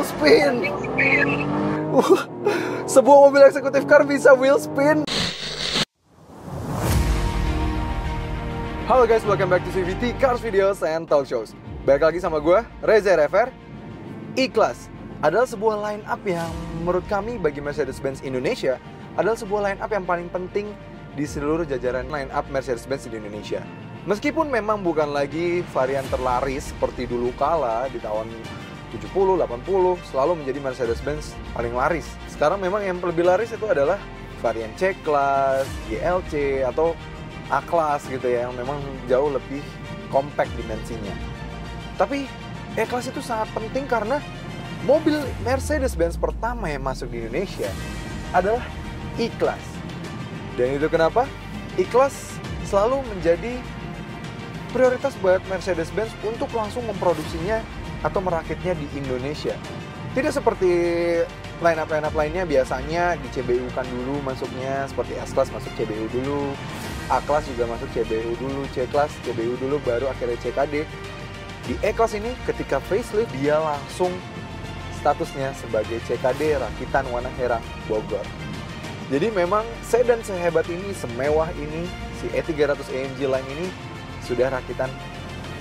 spin. Sebuah mobil eksekutif car bisa wheel spin. Halo guys, welcome back to CVT Cars Videos and Talk Shows. Balik lagi sama gue, Reza RFR. E-Class adalah sebuah line up yang menurut kami bagi Mercedes-Benz Indonesia adalah sebuah line up yang paling penting di seluruh jajaran line up Mercedes-Benz di Indonesia. Meskipun memang bukan lagi varian terlaris seperti dulu kala di tahun 70, 80 selalu menjadi Mercedes-Benz paling laris. Sekarang memang yang lebih laris itu adalah varian C-Class, GLC, atau A-Class gitu ya, yang memang jauh lebih compact dimensinya. Tapi E-Class itu sangat penting karena mobil Mercedes-Benz pertama yang masuk di Indonesia adalah E-Class. Dan itu kenapa E-Class selalu menjadi prioritas buat Mercedes-Benz untuk langsung memproduksinya atau merakitnya di Indonesia. Tidak seperti line-up lainnya biasanya di CBU kan dulu masuknya, seperti S-Class masuk CBU dulu, A-Class juga masuk CBU dulu, C-Class CBU dulu, baru akhirnya CKD. Di E-Class ini ketika facelift dia langsung statusnya sebagai CKD rakitan warna merah Bogor. Jadi memang sedan sehebat ini, semewah ini, si E300 AMG Line ini sudah rakitan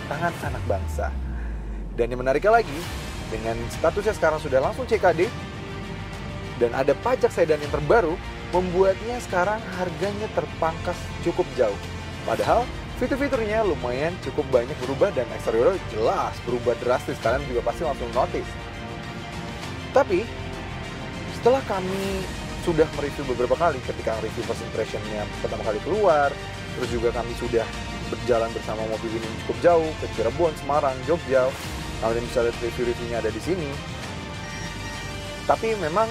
tangan anak bangsa. Dan yang menariknya lagi, dengan statusnya sekarang sudah langsung CKD dan ada pajak sedan yang terbaru, membuatnya sekarang harganya terpangkas cukup jauh. Padahal fitur-fiturnya lumayan cukup banyak berubah dan eksterior jelas berubah drastis. Kalian juga pasti langsung notice. Tapi setelah kami sudah mereview beberapa kali, ketika review first impression-nya pertama kali keluar, terus juga kami sudah berjalan bersama mobil ini cukup jauh ke Cirebon, Semarang, Jogja. Kalian bisa lihat review-reviewnya ada di sini. Tapi memang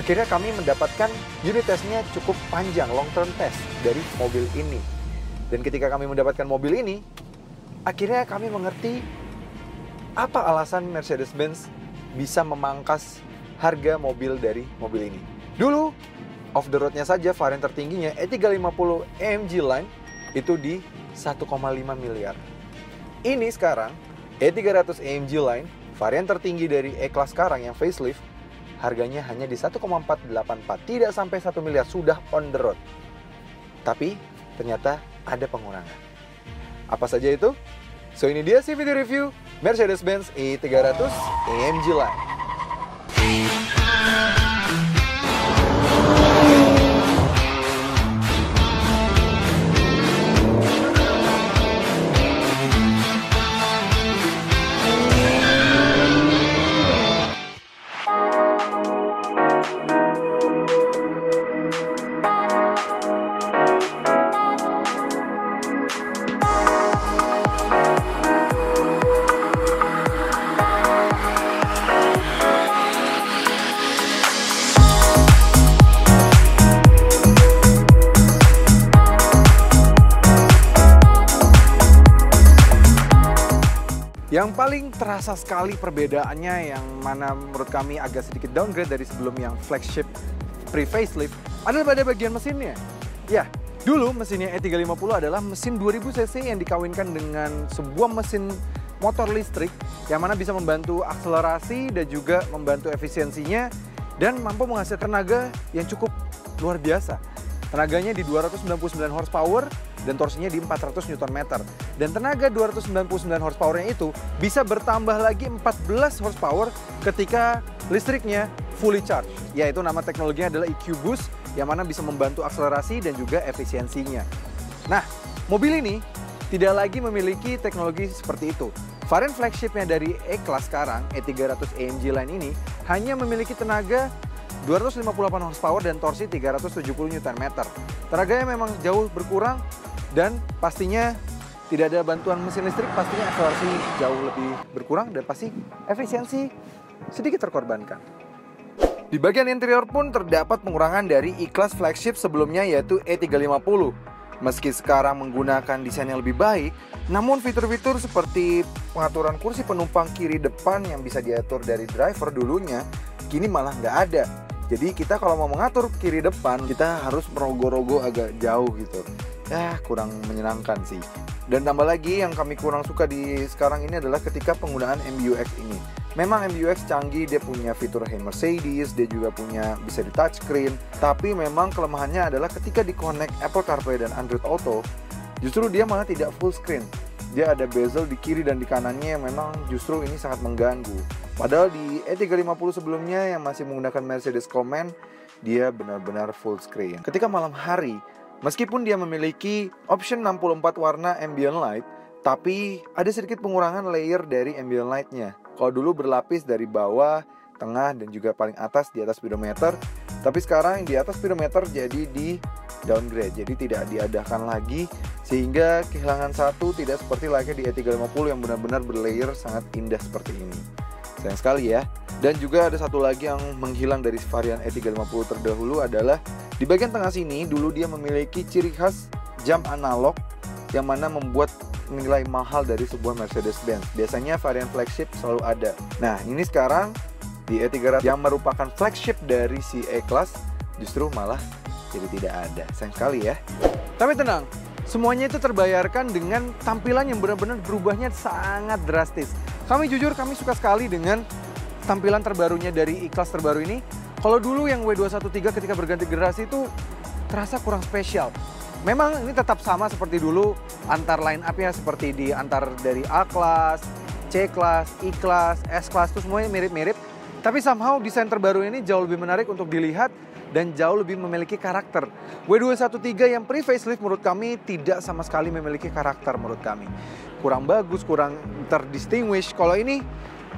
akhirnya kami mendapatkan unit testnya cukup panjang, long term test dari mobil ini. Dan ketika kami mendapatkan mobil ini, akhirnya kami mengerti apa alasan Mercedes-Benz bisa memangkas harga mobil dari mobil ini. Dulu, off the road-nya saja varian tertingginya E350 AMG Line itu di 1,5 miliar. Ini sekarang E300 AMG Line, varian tertinggi dari E-Class sekarang yang facelift, harganya hanya di 1,484, tidak sampai 1 miliar, sudah on the road. Tapi ternyata ada pengurangan. Apa saja itu? So ini dia sih video review Mercedes-Benz E300 AMG Line. Yang paling terasa sekali perbedaannya, yang mana menurut kami agak sedikit downgrade dari sebelum yang flagship pre-facelift, adalah pada bagian mesinnya. Ya, dulu mesinnya E350 adalah mesin 2000 cc yang dikawinkan dengan sebuah mesin motor listrik yang mana bisa membantu akselerasi dan juga membantu efisiensinya dan mampu menghasilkan tenaga yang cukup luar biasa. Tenaganya di 299 horsepower dan torsinya di 400 Nm. Dan tenaga 299 horsepower-nya itu bisa bertambah lagi 14 horsepower ketika listriknya fully charge. Yaitu nama teknologinya adalah EQ Boost yang mana bisa membantu akselerasi dan juga efisiensinya. Nah, mobil ini tidak lagi memiliki teknologi seperti itu. Varian flagshipnya dari E-Class sekarang, E300 AMG Line ini, hanya memiliki tenaga 258 horsepower dan torsi 370 Nm. Tenaganya memang jauh berkurang dan pastinya tidak ada bantuan mesin listrik, pastinya akselerasi jauh lebih berkurang dan pasti efisiensi sedikit terkorbankan. Di bagian interior pun terdapat pengurangan dari E-Class flagship sebelumnya yaitu E350. Meski sekarang menggunakan desain yang lebih baik, namun fitur-fitur seperti pengaturan kursi penumpang kiri depan yang bisa diatur dari driver dulunya, kini malah nggak ada. Jadi kita kalau mau mengatur kiri depan, kita harus merogoh-rogoh agak jauh gitu. Ya, kurang menyenangkan sih. Dan tambah lagi yang kami kurang suka di sekarang ini adalah ketika penggunaan MBUX ini. Memang MBUX canggih, dia punya fitur Hey Mercedes, dia juga punya bisa di touchscreen. Tapi memang kelemahannya adalah ketika di-connect Apple CarPlay dan Android Auto, justru dia malah tidak full screen. Dia ada bezel di kiri dan di kanannya yang memang justru ini sangat mengganggu. Padahal di E350 sebelumnya yang masih menggunakan Mercedes Command, dia benar-benar full screen. Ketika malam hari, meskipun dia memiliki option 64 warna ambient light, tapi ada sedikit pengurangan layer dari ambient light-nya. Kalau dulu berlapis dari bawah, tengah, dan juga paling atas di atas speedometer, tapi sekarang di atas speedometer jadi di downgrade, jadi tidak diadakan lagi, sehingga kehilangan satu tidak seperti layaknya di E350 yang benar-benar berlayer sangat indah seperti ini. Sayang sekali ya. Dan juga ada satu lagi yang menghilang dari varian E350 terdahulu adalah di bagian tengah sini dulu dia memiliki ciri khas jam analog yang mana membuat nilai mahal dari sebuah Mercedes-Benz. Biasanya varian flagship selalu ada. Nah, ini sekarang di E300 yang merupakan flagship dari si E-Class justru malah jadi tidak ada. Sayang sekali ya. Tapi tenang, semuanya itu terbayarkan dengan tampilan yang benar-benar berubahnya sangat drastis. Kami suka sekali dengan tampilan terbarunya dari E-Class terbaru ini. Kalau dulu yang W213 ketika berganti generasi itu terasa kurang spesial. Memang ini tetap sama seperti dulu, antar line up-nya seperti di antar dari A-Class, C-Class, E-Class, S-Class itu semuanya mirip-mirip. Tapi somehow desain terbaru ini jauh lebih menarik untuk dilihat dan jauh lebih memiliki karakter. W213 yang pre-facelift menurut kami tidak sama sekali memiliki karakter menurut kami. Kurang bagus, kurang terdistinguish. Kalau ini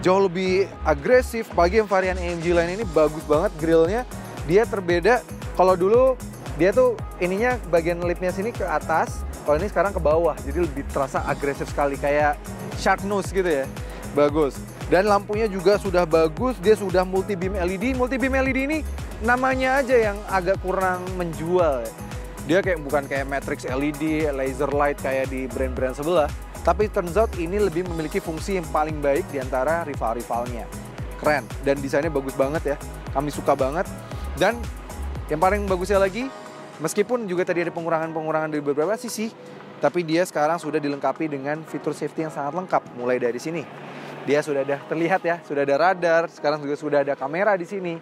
jauh lebih agresif, pagi yang varian AMG line ini bagus banget grillnya. Dia terbeda, kalau dulu dia tuh ininya bagian lipnya sini ke atas, kalau ini sekarang ke bawah, jadi lebih terasa agresif sekali, kayak shark nose gitu ya. Bagus. Dan lampunya juga sudah bagus, dia sudah multi beam LED. Multi beam LED ini namanya aja yang agak kurang menjual. Dia bukan kayak matrix LED, laser light kayak di brand-brand sebelah. Tapi turns out ini lebih memiliki fungsi yang paling baik di antara rival-rivalnya. Keren, dan desainnya bagus banget ya. Kami suka banget. Dan yang paling bagusnya lagi, meskipun juga tadi ada pengurangan-pengurangan dari beberapa sisi, tapi dia sekarang sudah dilengkapi dengan fitur safety yang sangat lengkap. Mulai dari sini, dia sudah ada terlihat ya, sudah ada radar, sekarang juga sudah ada kamera di sini.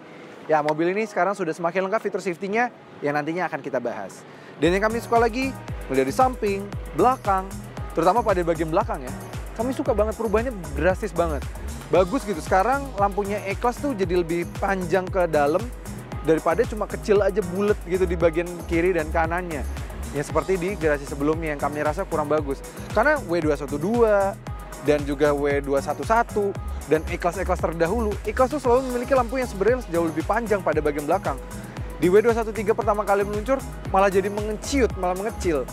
Ya, mobil ini sekarang sudah semakin lengkap fitur safety-nya yang nantinya akan kita bahas. Dan yang kami suka lagi, mulai dari samping, belakang, terutama pada bagian belakang ya, kami suka banget perubahannya drastis banget. Bagus gitu, sekarang lampunya E-Class tuh jadi lebih panjang ke dalam, daripada cuma kecil aja bulet gitu di bagian kiri dan kanannya. Ya seperti di generasi sebelumnya yang kami rasa kurang bagus. Karena W212 dan juga W211 dan E-Class terdahulu, E-Class tuh selalu memiliki lampu yang sebenarnya jauh lebih panjang pada bagian belakang. Di W213 pertama kali meluncur malah jadi malah mengecil.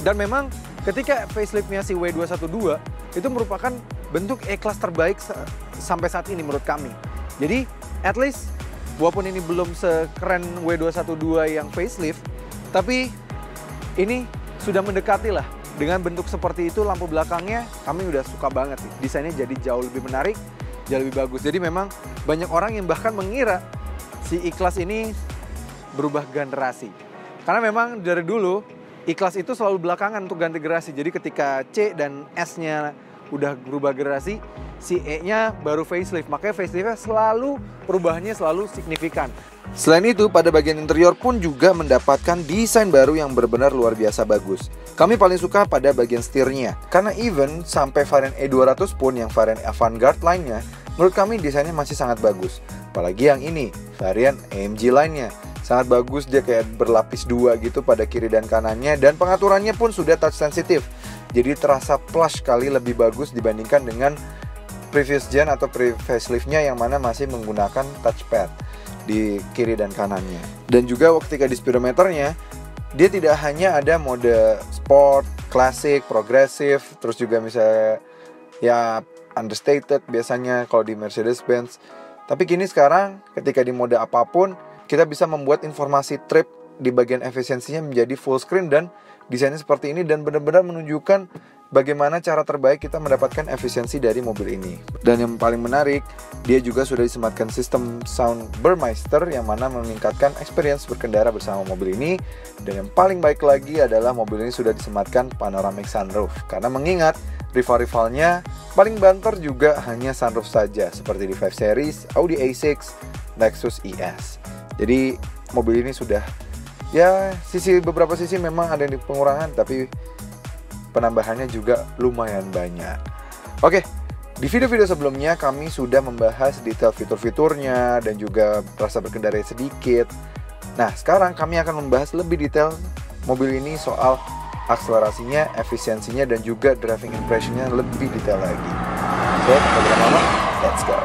Dan memang ketika facelift-nya si W212 itu merupakan bentuk E-Class terbaik sampai saat ini menurut kami. Jadi at least walaupun ini belum sekeren W212 yang facelift, tapi ini sudah mendekati lah. Dengan bentuk seperti itu, lampu belakangnya kami udah suka banget nih. Desainnya jadi jauh lebih menarik, jauh lebih bagus. Jadi memang banyak orang yang bahkan mengira si E-Class ini berubah generasi. Karena memang dari dulu E-Class itu selalu belakangan untuk ganti generasi. Jadi ketika C dan S-nya udah berubah generasi, si E-nya baru facelift. Makanya faceliftnya selalu perubahannya selalu signifikan. Selain itu, pada bagian interior pun juga mendapatkan desain baru yang benar-benar luar biasa bagus. Kami paling suka pada bagian setirnya, karena even sampai varian E200 pun yang varian Avantgarde lainnya, menurut kami desainnya masih sangat bagus. Apalagi yang ini, varian AMG lainnya. Sangat bagus, dia kayak berlapis dua gitu pada kiri dan kanannya, dan pengaturannya pun sudah touch sensitive. Jadi terasa plush sekali lebih bagus dibandingkan dengan previous gen atau pre-faceliftnya yang mana masih menggunakan touchpad di kiri dan kanannya. Dan juga ketika di speedometernya, dia tidak hanya ada mode sport, classic, progresif, terus juga misalnya ya understated biasanya kalau di Mercedes-Benz. Tapi kini sekarang ketika di mode apapun, kita bisa membuat informasi trip di bagian efisiensinya menjadi full screen dan desainnya seperti ini, dan benar-benar menunjukkan bagaimana cara terbaik kita mendapatkan efisiensi dari mobil ini. Dan yang paling menarik, dia juga sudah disematkan sistem sound Burmeister yang mana meningkatkan experience berkendara bersama mobil ini. Dan yang paling baik lagi adalah mobil ini sudah disematkan panoramic sunroof. Karena mengingat Rival-rivalnya paling banter juga hanya sunroof saja, seperti di 5 Series, Audi A6, Lexus ES. Jadi mobil ini sudah, ya beberapa sisi memang ada yang pengurangan, tapi penambahannya juga lumayan banyak. Oke, di video-video sebelumnya kami sudah membahas detail fitur-fiturnya dan juga rasa berkendara sedikit. Nah, sekarang kami akan membahas lebih detail mobil ini soal akselerasinya, efisiensinya, dan juga driving impressionnya lebih detail lagi. So, tanpa berlama-lama, let's go.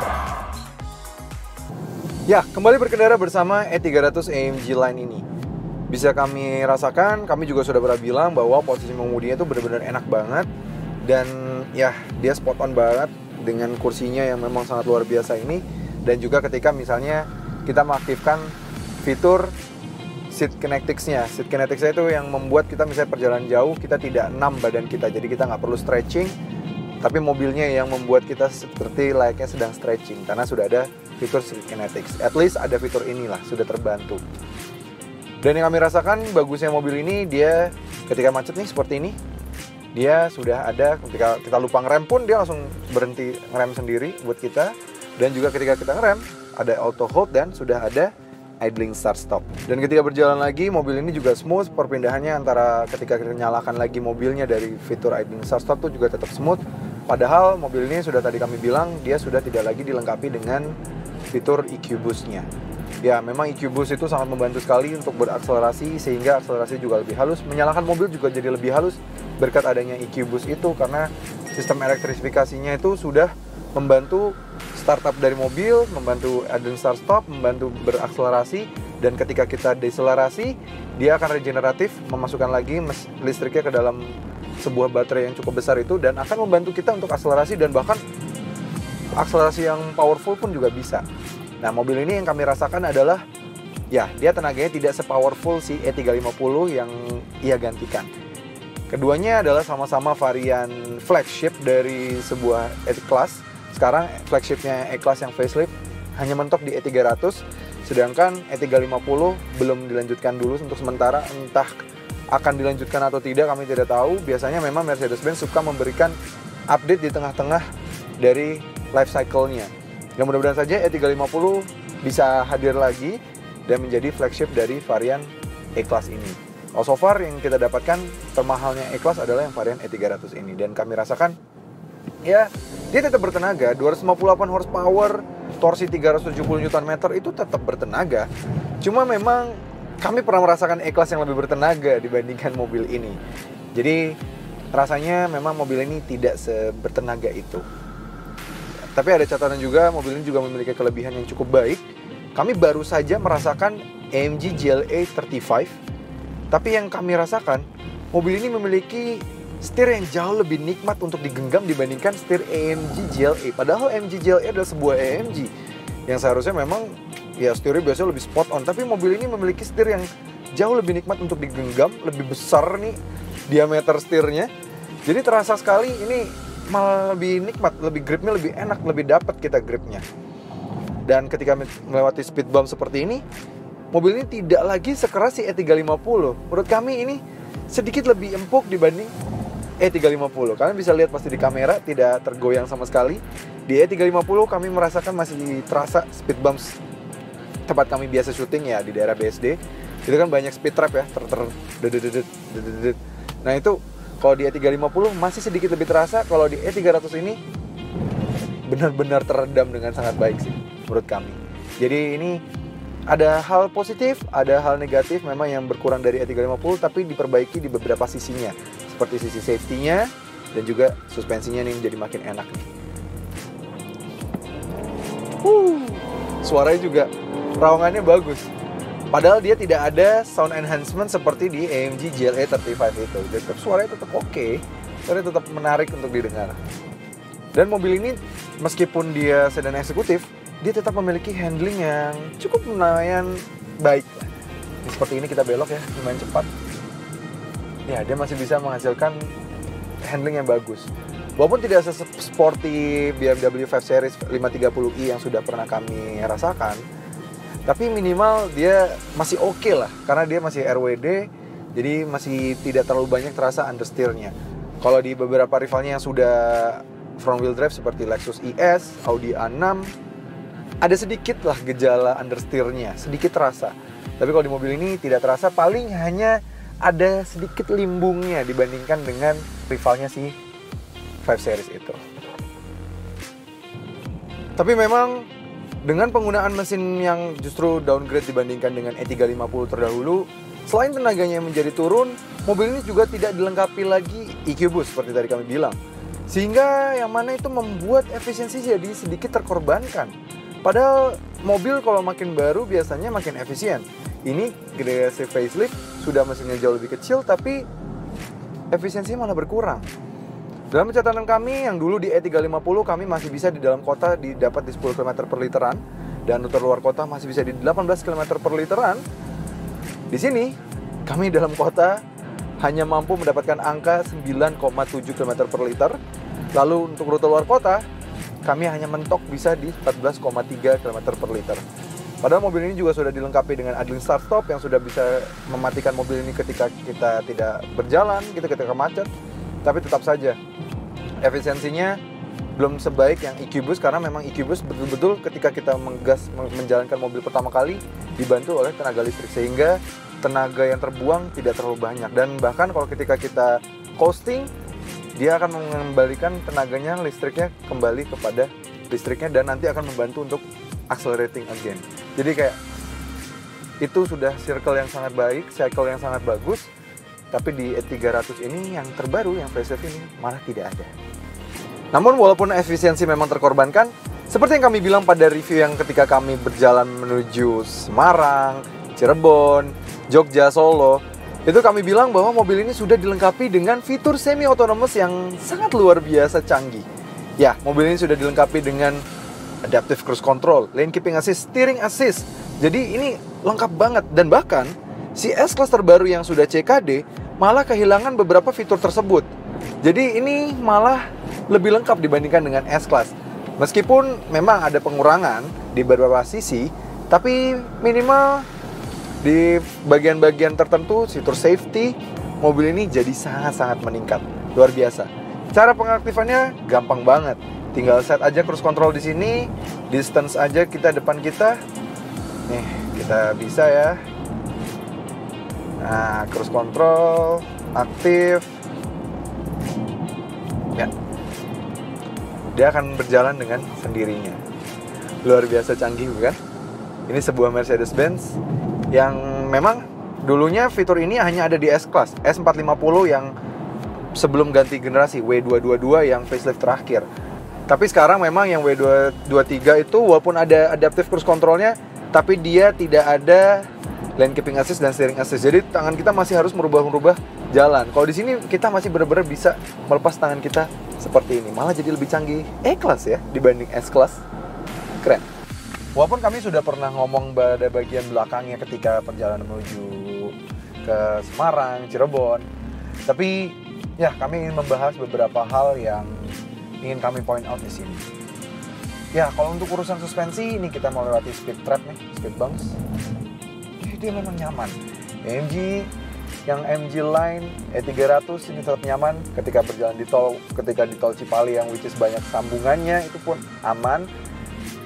Ya, kembali berkendara bersama E300 AMG Line ini. Bisa kami rasakan, kami juga sudah pernah bilang bahwa posisi mengemudinya itu benar-benar enak banget. Dan ya, dia spot on banget dengan kursinya yang memang sangat luar biasa ini. Dan juga ketika misalnya kita mengaktifkan fitur Seat Kinetics-nya. Seat Kinetics-nya itu yang membuat kita misalnya perjalanan jauh, kita tidak enam badan kita. Jadi kita nggak perlu stretching, tapi mobilnya yang membuat kita seperti layaknya sedang stretching. Karena sudah ada fitur Seat Kinetics. At least ada fitur inilah, sudah terbantu. Dan yang kami rasakan bagusnya mobil ini, dia ketika macet nih seperti ini, dia sudah ada, ketika kita lupa ngerem pun dia langsung berhenti ngerem sendiri buat kita. Dan juga ketika kita ngerem, ada auto hold dan sudah ada idling start stop. Dan ketika berjalan lagi, mobil ini juga smooth. Perpindahannya antara ketika kita nyalakan lagi mobilnya dari fitur idling start stop itu juga tetap smooth. Padahal mobil ini sudah tadi kami bilang, dia sudah tidak lagi dilengkapi dengan fitur EQ Boost-nya. Ya, memang EQ Boost itu sangat membantu sekali untuk berakselerasi, sehingga akselerasi juga lebih halus. Menyalakan mobil juga jadi lebih halus berkat adanya EQ Boost itu, karena sistem elektrifikasinya itu sudah membantu startup dari mobil, membantu idling start stop, membantu berakselerasi, dan ketika kita deselerasi, dia akan regeneratif, memasukkan lagi listriknya ke dalam sebuah baterai yang cukup besar itu, dan akan membantu kita untuk akselerasi, dan bahkan akselerasi yang powerful pun juga bisa. Nah, mobil ini yang kami rasakan adalah, ya, dia tenaganya tidak sepowerful si E350 yang ia gantikan. Keduanya adalah sama-sama varian flagship dari sebuah E-Class. Sekarang flagshipnya E-Class yang facelift hanya mentok di E300, sedangkan E350 belum dilanjutkan dulu untuk sementara. Entah akan dilanjutkan atau tidak, kami tidak tahu. Biasanya memang Mercedes-Benz suka memberikan update di tengah-tengah dari life cycle-nya. Dan mudah-mudahan saja E350 bisa hadir lagi dan menjadi flagship dari varian E-Class ini. So far yang kita dapatkan termahalnya E-Class adalah yang varian E300 ini, dan kami rasakan, ya, dia tetap bertenaga. 258 horsepower, torsi 370 Nm itu tetap bertenaga. Cuma memang kami pernah merasakan E-Class yang lebih bertenaga dibandingkan mobil ini. Jadi rasanya memang mobil ini tidak sebertenaga itu. Tapi ada catatan juga, mobil ini juga memiliki kelebihan yang cukup baik. Kami baru saja merasakan AMG GLA 35, tapi yang kami rasakan, mobil ini memiliki setir yang jauh lebih nikmat untuk digenggam dibandingkan setir AMG GLA. Padahal AMG GLA adalah sebuah AMG yang seharusnya memang, ya, setirnya biasanya lebih spot on. Tapi mobil ini memiliki setir yang jauh lebih nikmat untuk digenggam, lebih besar nih diameter setirnya. Jadi terasa sekali ini malah lebih nikmat, lebih gripnya lebih enak, lebih dapat kita gripnya. Dan ketika melewati speed bump seperti ini, mobil ini tidak lagi sekeras si E350. Menurut kami ini sedikit lebih empuk dibanding E350. Kalian bisa lihat pasti di kamera, tidak tergoyang sama sekali. Di E350 kami merasakan masih terasa speed bumps tempat kami biasa syuting, ya, di daerah BSD. Itu kan banyak speed trap, ya, Nah itu kalau di E350 masih sedikit lebih terasa. Kalau di E300 ini benar-benar teredam dengan sangat baik sih menurut kami. Jadi ini ada hal positif, ada hal negatif memang yang berkurang dari E350, tapi diperbaiki di beberapa sisinya. Seperti sisi safety-nya dan juga suspensinya nih menjadi makin enak nih. Suaranya juga, rawangannya bagus. Padahal dia tidak ada sound enhancement seperti di AMG GLA 35 itu. Tetap suaranya tetap oke, suaranya tetap menarik untuk didengar. Dan mobil ini meskipun dia sedan eksekutif, dia tetap memiliki handling yang cukup lumayan baik. Seperti ini kita belok, ya, lumayan cepat. Ya, dia masih bisa menghasilkan handling yang bagus. Walaupun tidak sesporty BMW 5 Series 530i yang sudah pernah kami rasakan, tapi minimal dia masih oke lah, karena dia masih RWD, jadi masih tidak terlalu banyak terasa understeer-nya. Kalau di beberapa rivalnya yang sudah front wheel drive seperti Lexus IS, Audi A6, ada sedikit lah gejala understeer-nya, sedikit terasa. Tapi kalau di mobil ini tidak terasa, paling hanya ada sedikit limbungnya dibandingkan dengan rivalnya si 5 Series itu. Tapi memang dengan penggunaan mesin yang justru downgrade dibandingkan dengan E350 terdahulu, selain tenaganya yang menjadi turun, mobil ini juga tidak dilengkapi lagi EQ Boost seperti tadi kami bilang. Sehingga yang mana itu membuat efisiensi jadi sedikit terkorbankan. Padahal mobil kalau makin baru biasanya makin efisien. Ini generasi facelift sudah mesinnya jauh lebih kecil tapi efisiensinya malah berkurang. Dalam catatan kami yang dulu di E350 kami masih bisa di dalam kota didapat di 10 km per literan, dan untuk luar kota masih bisa di 18 km per literan. Di sini kami dalam kota hanya mampu mendapatkan angka 9,7 km per liter. Lalu untuk rute luar kota kami hanya mentok bisa di 14,3 km per liter. Padahal mobil ini juga sudah dilengkapi dengan idling start stop yang sudah bisa mematikan mobil ini ketika kita tidak berjalan, gitu, ketika macet. Tapi tetap saja efisiensinya belum sebaik yang EQ Boost, karena memang EQ Boost betul-betul ketika kita menjalankan mobil pertama kali dibantu oleh tenaga listrik, sehingga tenaga yang terbuang tidak terlalu banyak. Dan bahkan kalau ketika kita coasting, dia akan mengembalikan tenaganya, listriknya kembali kepada listriknya, dan nanti akan membantu untuk accelerating again. Jadi kayak itu sudah circle yang sangat baik, cycle yang sangat bagus. Tapi di E300 ini yang terbaru, yang facelift ini malah tidak ada. Namun walaupun efisiensi memang terkorbankan, seperti yang kami bilang pada review yang ketika kami berjalan menuju Semarang, Cirebon, Jogja, Solo, itu kami bilang bahwa mobil ini sudah dilengkapi dengan fitur semi-autonomous yang sangat luar biasa canggih. Ya, mobil ini sudah dilengkapi dengan adaptive cruise control, lane keeping assist, steering assist. Jadi ini lengkap banget. Dan bahkan si S-Class terbaru yang sudah CKD malah kehilangan beberapa fitur tersebut. Jadi ini malah lebih lengkap dibandingkan dengan S-Class. Meskipun memang ada pengurangan di beberapa sisi, tapi minimal di bagian-bagian tertentu, fitur safety, mobil ini jadi sangat-sangat meningkat. Luar biasa. Cara pengaktifannya gampang banget. Tinggal set aja cruise control di sini, distance aja kita depan kita. Nih, kita bisa ya. Nah, cruise control aktif. Ya. Dia akan berjalan dengan sendirinya. Luar biasa canggih bukan? Ini sebuah Mercedes-Benz yang memang dulunya fitur ini hanya ada di S-Class, S450 yang sebelum ganti generasi, W222 yang facelift terakhir. Tapi sekarang memang yang W223 itu walaupun ada adaptive cruise controlnya, tapi dia tidak ada lane keeping assist dan steering assist. Jadi tangan kita masih harus merubah-rubah jalan. Kalau di sini kita masih benar-benar bisa melepas tangan kita seperti ini. Malah jadi lebih canggih E-Class ya dibanding S-Class. Keren. Walaupun kami sudah pernah ngomong pada bagian belakangnya ketika perjalanan menuju ke Semarang, Cirebon. Tapi ya kami ingin membahas beberapa hal yang ingin kami point out di sini. Ya, kalau untuk urusan suspensi ini kita mau lewati speed trap nih, speed bumps. Dia memang nyaman. Yang MG Line E300 ini tetap nyaman ketika berjalan di tol, ketika di tol Cipali yang which is banyak sambungannya itu pun aman.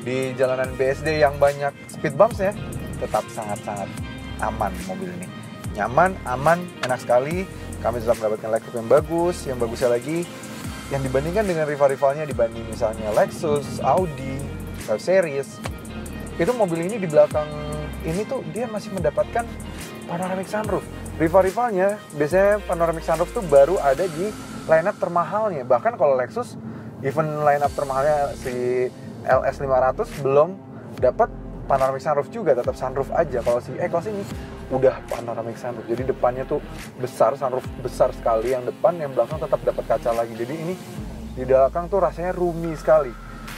Di jalanan BSD yang banyak speed bumps ya, tetap sangat-sangat aman mobil ini. Nyaman, aman, enak sekali. Kami tetap mendapatkan leg yang bagus. Yang bagusnya lagi, yang dibandingkan dengan rival-rivalnya, dibanding misalnya Lexus, Audi, 5 Series, itu mobil ini di belakang ini tuh dia masih mendapatkan panoramic sunroof. Rival-rivalnya biasanya panoramic sunroof tuh baru ada di lineup termahalnya. Bahkan kalau Lexus, even lineup termahalnya si LS 500 belum dapat panoramic sunroof juga, tetap sunroof aja. Kalau si E-Class ini udah panoramic sunroof. Jadi depannya tuh besar, sunroof besar sekali yang depan, yang belakang tetap dapat kaca lagi. Jadi ini di belakang tuh rasanya roomy sekali.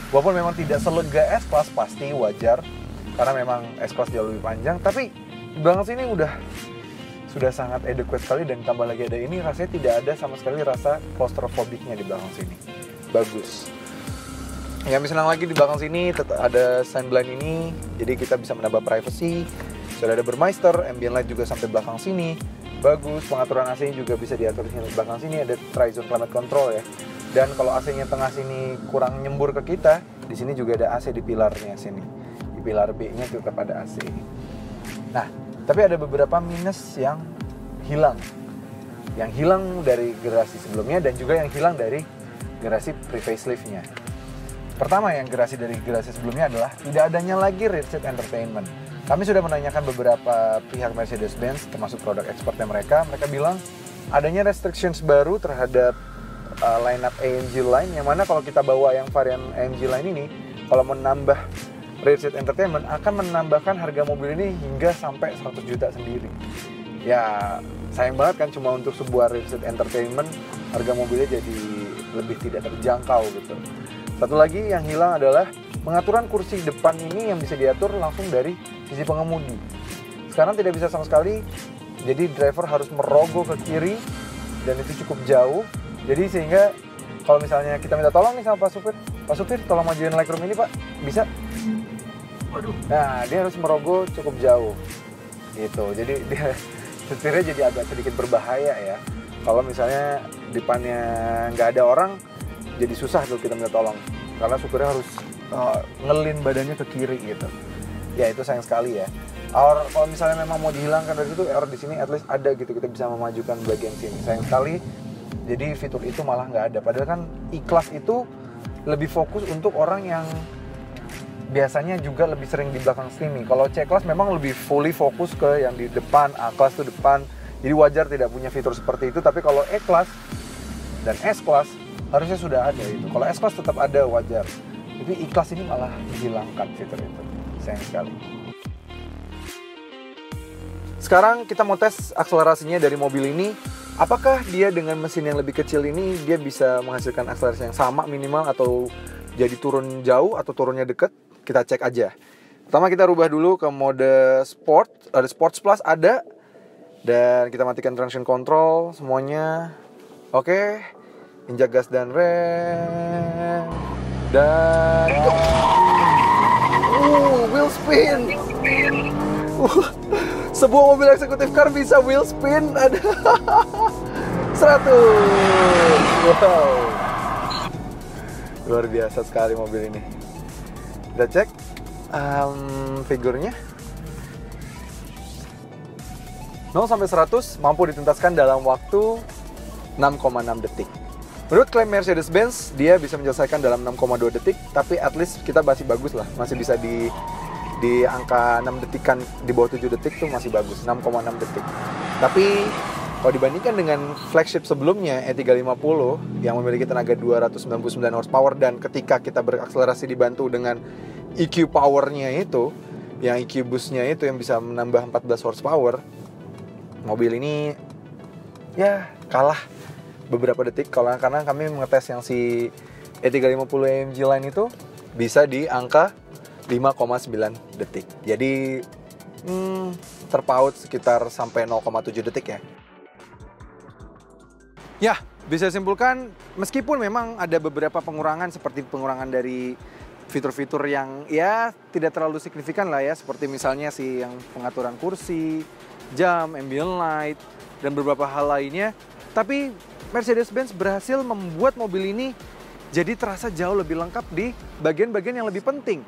Walaupun memang tidak selega S-Class, pasti wajar karena memang S-Class jauh lebih panjang, tapi di belakang sini sudah sangat adequate sekali. Dan tambah lagi ada ini, rasanya tidak ada sama sekali rasa claustrophobicnya di belakang sini. Bagus. Yang lebih senang lagi di belakang sini ada sign blind ini, jadi kita bisa menambah privacy. Sudah ada Burmeister, ambient light juga sampai belakang sini. bagus, pengaturan AC juga bisa diatur di belakang sini, ada Tri-Zone Climate Control ya. Dan kalau AC-nya tengah sini kurang nyembur ke kita, di sini juga ada AC di pilarnya sini. Di pilar B-nya tetap ada AC. Nah, tapi ada beberapa minus yang hilang. Yang hilang dari generasi sebelumnya dan juga yang hilang dari generasi pre-facelift-nya. Pertama, yang generasi sebelumnya adalah tidak adanya lagi rear seat entertainment. Kami sudah menanyakan beberapa pihak Mercedes-Benz, termasuk produk ekspornya mereka. Mereka bilang adanya restrictions baru terhadap lineup AMG line, yang mana kalau kita bawa yang varian AMG line ini, kalau menambah rear seat entertainment akan menambahkan harga mobil ini hingga sampai 100 juta sendiri. Ya sayang banget kan, cuma untuk sebuah rear seat entertainment harga mobilnya jadi lebih tidak terjangkau gitu. Satu lagi yang hilang adalah pengaturan kursi depan ini yang bisa diatur langsung dari sisi pengemudi. Sekarang tidak bisa sama sekali, jadi driver harus merogoh ke kiri dan itu cukup jauh. Jadi sehingga kalau misalnya kita minta tolong nih sama Pak Supir tolong majuin legroom ini Pak, bisa? Waduh. Nah, dia harus merogoh cukup jauh gitu. Jadi dia setirnya jadi agak sedikit berbahaya ya. Kalau misalnya depannya nggak ada orang, jadi susah tuh kita minta tolong. Karena supirnya harus ngelin badannya ke kiri gitu. Ya itu sayang sekali ya. Kalau misalnya memang mau dihilangkan dari situ, error di sini at least ada gitu, kita bisa memajukan bagian sini. Sayang sekali. Jadi fitur itu malah nggak ada. Padahal kan E-Class itu lebih fokus untuk orang yang biasanya juga lebih sering di belakang sini. Kalau C-Class memang lebih fully fokus ke yang di depan, A-Class itu depan. Jadi wajar tidak punya fitur seperti itu. Tapi kalau E-Class dan S-Class harusnya sudah ada itu. Kalau S-Class tetap ada, wajar. Tapi E-Class ini malah dihilangkan fitur itu. Sayang sekali. Sekarang kita mau tes akselerasinya dari mobil ini. Apakah dia dengan mesin yang lebih kecil ini dia bisa menghasilkan akselerasi yang sama minimal atau jadi turun jauh atau turunnya deket? Kita cek aja. Pertama kita rubah dulu ke mode Sport. Ada Sports Plus ada. Dan kita matikan traction control semuanya. Oke. Injak gas dan rem. Dan wheel spin. Sebuah mobil eksekutif car bisa wheel spin. Ada 100. Wow. Luar biasa sekali mobil ini. Kita cek figurnya. 0 sampai 100 mampu dituntaskan dalam waktu 6,6 detik. Menurut klaim Mercedes-Benz, dia bisa menyelesaikan dalam 6,2 detik, tapi at least kita masih bagus lah. Masih bisa di angka 6 detikan, di bawah 7 detik tuh masih bagus, 6,6 detik. Tapi kalau dibandingkan dengan flagship sebelumnya, E350 yang memiliki tenaga 299 horsepower dan ketika kita berakselerasi dibantu dengan EQ powernya itu, yang EQ boostnya itu yang bisa menambah 14 horsepower, mobil ini ya kalah beberapa detik. Karena kami mengetes yang si E350 AMG Line itu bisa di angka 5,9 detik. Jadi terpaut sekitar sampai 0,7 detik ya. Ya, bisa simpulkan meskipun memang ada beberapa pengurangan seperti pengurangan dari fitur-fitur yang ya tidak terlalu signifikan lah ya, seperti misalnya si yang pengaturan kursi, jam, ambient light, dan beberapa hal lainnya. Tapi Mercedes-Benz berhasil membuat mobil ini jadi terasa jauh lebih lengkap di bagian-bagian yang lebih penting.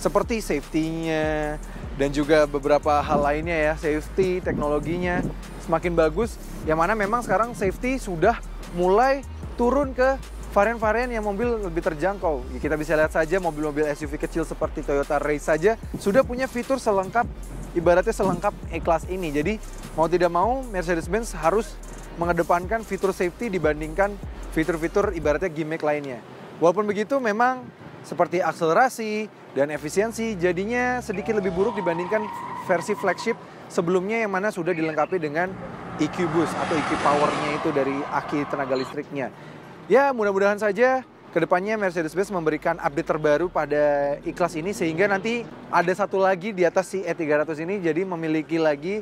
Seperti safety-nya dan juga beberapa hal lainnya ya, safety, teknologinya semakin bagus. Yang mana memang sekarang safety sudah mulai turun ke varian-varian yang mobil lebih terjangkau. Ya, kita bisa lihat saja mobil-mobil SUV kecil seperti Toyota Race saja sudah punya fitur selengkap, ibaratnya selengkap E-Class ini. Jadi mau tidak mau Mercedes-Benz harus mengedepankan fitur safety dibandingkan fitur-fitur ibaratnya gimmick lainnya. Walaupun begitu memang seperti akselerasi dan efisiensi jadinya sedikit lebih buruk dibandingkan versi flagship sebelumnya yang mana sudah dilengkapi dengan EQ Boost atau EQ Power-nya itu dari aki tenaga listriknya. Ya mudah-mudahan saja kedepannya Mercedes-Benz memberikan update terbaru pada E-Class ini sehingga nanti ada satu lagi di atas si E300 ini jadi memiliki lagi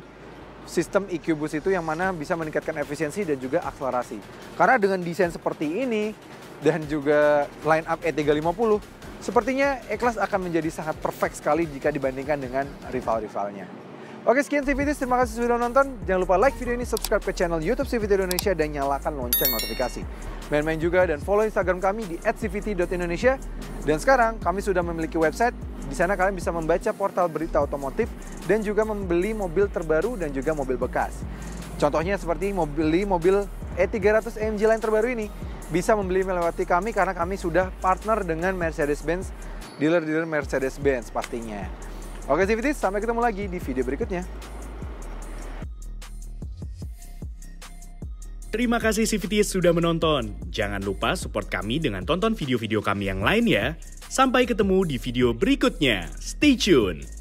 sistem EQ Boost itu yang mana bisa meningkatkan efisiensi dan juga akselerasi. Karena dengan desain seperti ini dan juga line up E350, sepertinya E-Class akan menjadi sangat perfect sekali jika dibandingkan dengan rival-rivalnya. Oke, sekian CVT, terima kasih sudah nonton. Jangan lupa like video ini, subscribe ke channel YouTube CVT Indonesia, dan nyalakan lonceng notifikasi. Main-main juga dan follow Instagram kami di @cvt.indonesia. Dan sekarang kami sudah memiliki website. Di sana kalian bisa membaca portal berita otomotif dan juga membeli mobil terbaru dan juga mobil bekas. Contohnya seperti membeli mobil E300 AMG Line terbaru ini. Bisa membeli melewati kami karena kami sudah partner dengan Mercedes-Benz, dealer-dealer Mercedes-Benz pastinya. Oke CVT, sampai ketemu lagi di video berikutnya. Terima kasih CVT sudah menonton. Jangan lupa support kami dengan tonton video-video kami yang lain ya. Sampai ketemu di video berikutnya. Stay tune!